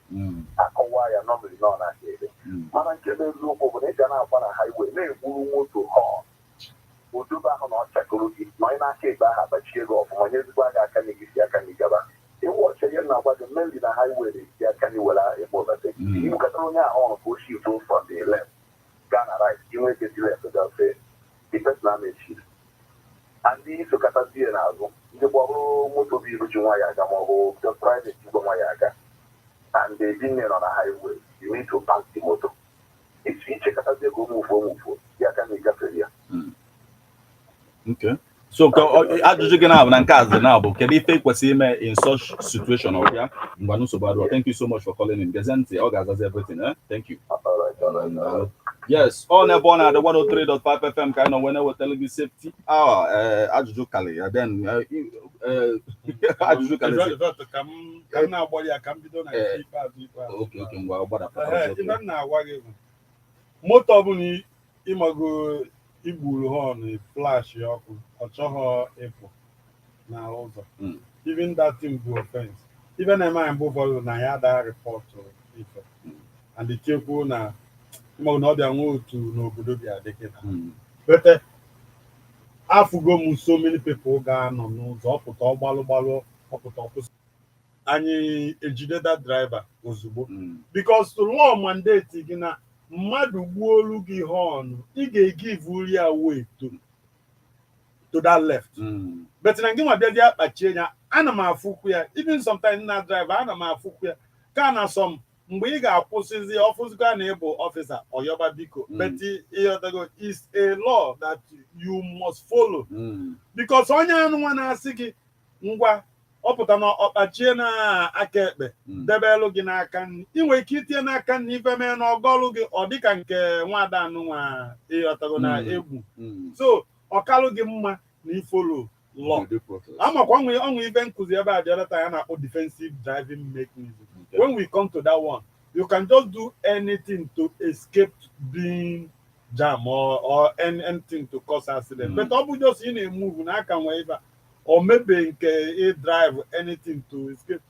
akọwa ya nọmịrị nọ na ebe mana nke bụ eziokwu bụ na ị ga na-agba na highway na-egburu moto họn odobe ahụ na ọ chakoro gị ma onye n'aka ekpe ahụ abachie gị ọfụma nye ezigbo aga aka na gị si aka na gaba ịwụ ọcha ihe na-agwa gị mmeri na highway na-esi aka na iwere ebe ụtatehi ibukọtara onye ahụ ọrụ ka o shi to from the left gaa na right inwe ike si left gafe the person na-emechi ndị sokatazie n'azụ ndị gbọrọ moto bụ iru ji nwa ya aga ma ọ bụ just private igwe nwa ya aga and the dinne nọ na highway you need to park the motor ichekatazie ka ụmụfuo ya ka na-egafere ya Okay. So ajụjụ gị na-abụ na nke azụ na-abụ kedu ife kwesịrị ime in such situation of ya ngwa nsogbu adịrọ. Thank you so much for calling in. Geze ntị ọ ga-azazi everything. Thank you. Yes, on ebe ọ na-adị 103.5 FM ka anyị nọ wee wetara gị safety hour ajụjụ kalị ya then ajụjụ kalị ka m na-agbali ya ka m bido na ikpeazụ okay ngwa gbada ibe m na-agwa gị bụ moto ọbụla ịmago igburu họn flash ọkụ ọ chọghọ ịpụ na ụzọ even that thing bụ offense even na eme mgbe ụfọdụ na ya ada rịpọtụ ife and ichekwuo na ịmago na ọ bịa nwe otu n'obodo bịa dịkịta bete afụgo m so many people ga-anọ n'ụzọ ọpụta ọgbalụ ọpụta ọkwụsị anyị ejide that driver ozugbo because law mandate gị na mmadụ gbuolu gị họn ị ga-egive uri away to that left but na gị nwa bịazi akpachie ya ana m afụkwu ya even sometimes na driver ana m afụkwu ya ka na some mgbe ị ga-akwụsịzi ọfụzikwa na ịbụ ọfịsa ọyọba biko but ịghọtago is a law that you must follow because onye anụnwa na-asị gị ngwa ọpụta na ọkpachie na aka ekpe debe elu gị n'aka nri ị nwere ike itinye n'aka nri ife mee na ọgọlụ gị ọ dịka nke nwada anụnwa ịghọtago na egwu so ọkalụ gị mma na ifolo law amakwa ọnwụ ife nkụzi ebe a dịọlata ya na-akpọ defensive driving mechanism. When we come to that one, you can just do anything to escape being jam or anything to cause accident. But ọ just in a move na aka nwe ife or maybe nke a drive anything to escape.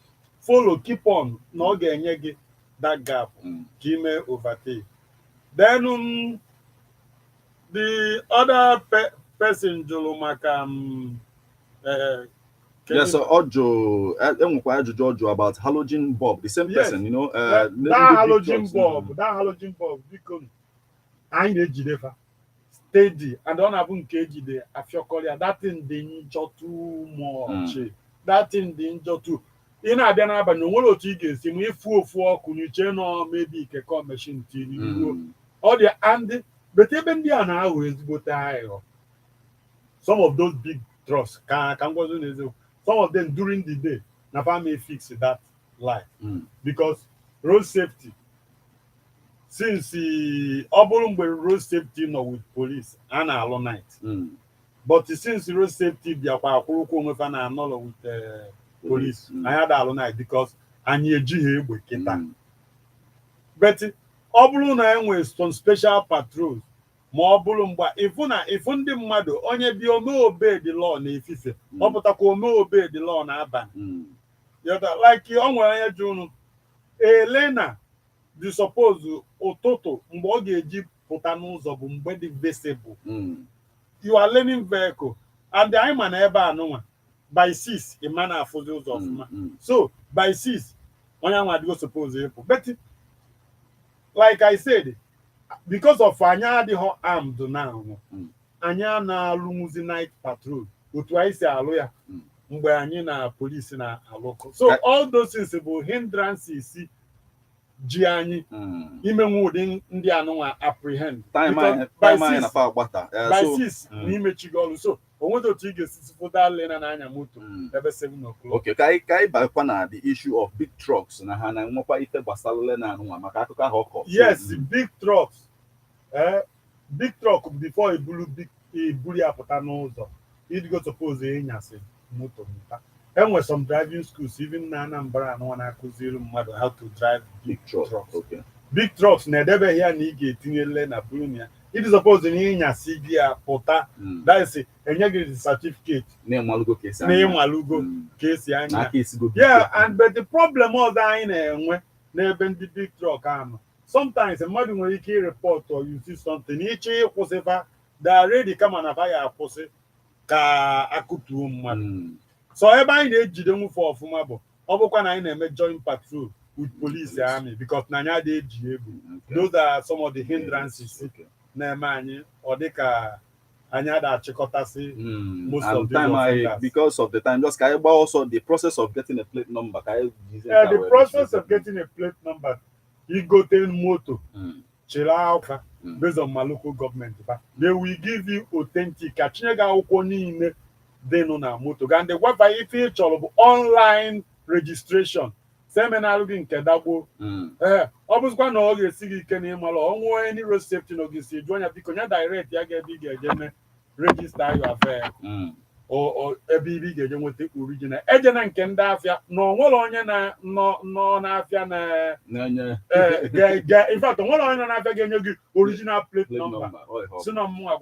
Follow, keep on na ọ ga-enye gị that gap ka ime overtake. Then the other person jụrụ maka yes, Ojo, enwekwa ajụjụ Ojo about halogen bulb, the same person, you know. That halogen bulb, because I need Jidefa steady, and on a book ejide afiokolia. That thing they injure too much. That thing they injure too. In a dana ba no wolo tige si mu efu kunye no maybe ke come machine tin all the and but even they are now ezigbo tire. Some of those big trucks can go to some of them during the day na may fix that light because road safety since road safety no with police and all night but since road safety biakwa akwụkwọ onwe fa na anọlọ with police I had all night because anyị ejighị egbe kịta but ọ bụrụ na enwe some special patrols ma ọ bụrụ mgbe ifu ndị mmadụ onye bi ome obey the law na efife ọ pụtakwa ome obey the law na abalị like ọ nwere onye jụrụ Elena dị suppose ụtụtụ mgbe ọ ga-eji pụta n'ụzọ bụ mgbe dị visible you are learning vehicle and anyị ma na ebe anụnwa by 6 ị ma na-afụzi ụzọ ọfụma so by 6 onye nwa adịgo suppose ịpụ but like I said because of anya adịghị armed now anya na-alụmuzi night patrol otu anyị si alụ ya mgbe anyị na police na alụkọ so all those things bụ hindrances ji anyị imenwe ụdị ndị anụnwa apprehend by 6 n'imechigo ọrụ so onwere otu ị ga-esi fụta lena na-anya moto ebe 7 o'clock. Okay, ka anyị bakwa na the issue of big trucks na ha na-enwekwa ife gbasara lena anụnwa maka akụkọ ahụ ọkọ. Yes, big trucks. Big truck before iburu ya pụta n'ụzọ ịdịgo suppose ịnyasị moto mụta. Enwe some driving schools even na Anambra anụnwa na-akụziri mmadụ how to drive big trucks. Okay. Big trucks na-edebeghị ya na ị ga-etinye lena buru ya. Ịdị suppose na ịnyasị gị ya pụta, that is enye gị certificate na-ịmalụgo ka esi anya. Yeah, and but the problem ọzọ anyị na-enwe n'ebe ndị big truck ahụ, sometimes mmadụ nwere ike report or you see something ịchọ ịkwụsịfa da ready kama na ya akwụsị ka akụtuo mmadụ. So ebe anyị na-ejide nwụfe ọfụma bụ ọ bụkwa na anyị na-eme joint patrol with police army because na anyị adịghị eji egwu. Those are some of the hindrances na-eme anyị ọ dịka anyị ada-achịkọtasị most of the offenders. Because of the time, just ka also the process of getting a plate number. The process of getting a plate number, you go to moto, Chilauka, based on my local government. They will give you authentic. They know now moto. And the Wi-Fi if it's online registration. Seminar looking Kedabo. Obviously, no, you see, you can any road safety no see. Join your because direct, you get big again, register your affair. Or a BB get with the original. Agent and Kendafia, no, well on your no, Nafian. In fact, one on an Afghan original plate number. So no more.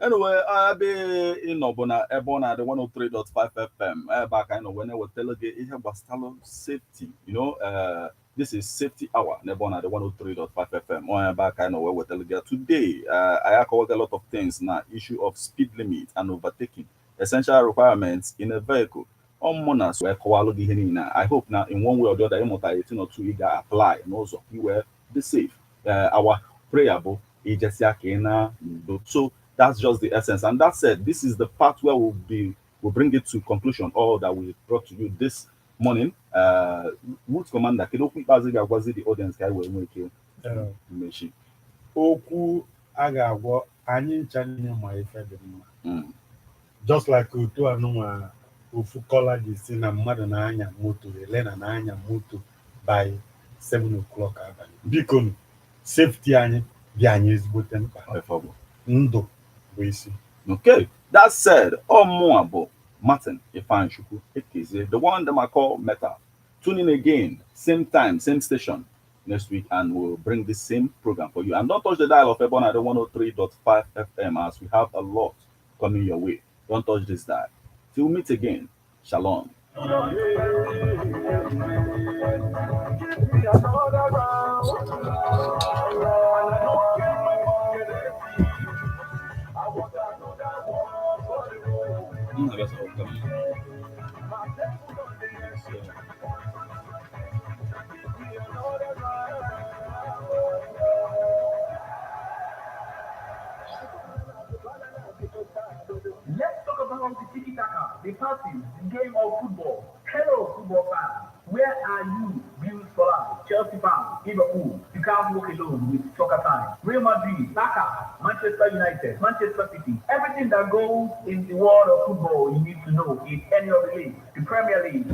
Anyway, I'll be in Obona, Ebona, the 103.5 FM. Back, I know when I was telling you, about safety. You know, this is safety hour, Nebona, the 103.5 FM. On back, I know where we're telling you today. I covered a lot of things now. Issue of speed limit and overtaking, essential requirements in a vehicle. On monas where quality henina. I hope now in one way or the other, or two, you got apply and also you will be safe. Our prayable, so. That's just the essence. And that said, this is the part where we'll bring it to conclusion, all that we brought to you this morning. Root Commander, can you was the audience guy will make you machine? Oku Agawa, any channel my friend. Just like Utu Anuma, Ufukola, the scene and Madananya Moto, Elena Nanya Moto by 7 o'clock. Because safety and the is written. Ndo. Okay, that said, Omoabo Martin Ifanshuku, the one that I call Meta. Tune in again, same time, same station next week, and we'll bring the same program for you. And don't touch the dial of Ebon at the 103.5 FM as we have a lot coming your way. Don't touch this dial. Till we meet again, Shalom. Let's talk about the tiki-taka, the passes, the game of football. Hello, football fans. Where are you, Bills for life, Chelsea fans, Liverpool? You can't walk alone with soccer time. Real Madrid, Barca, Manchester United, Manchester City. Everything that goes in the world of football you need to know in any of the leagues. The Premier League,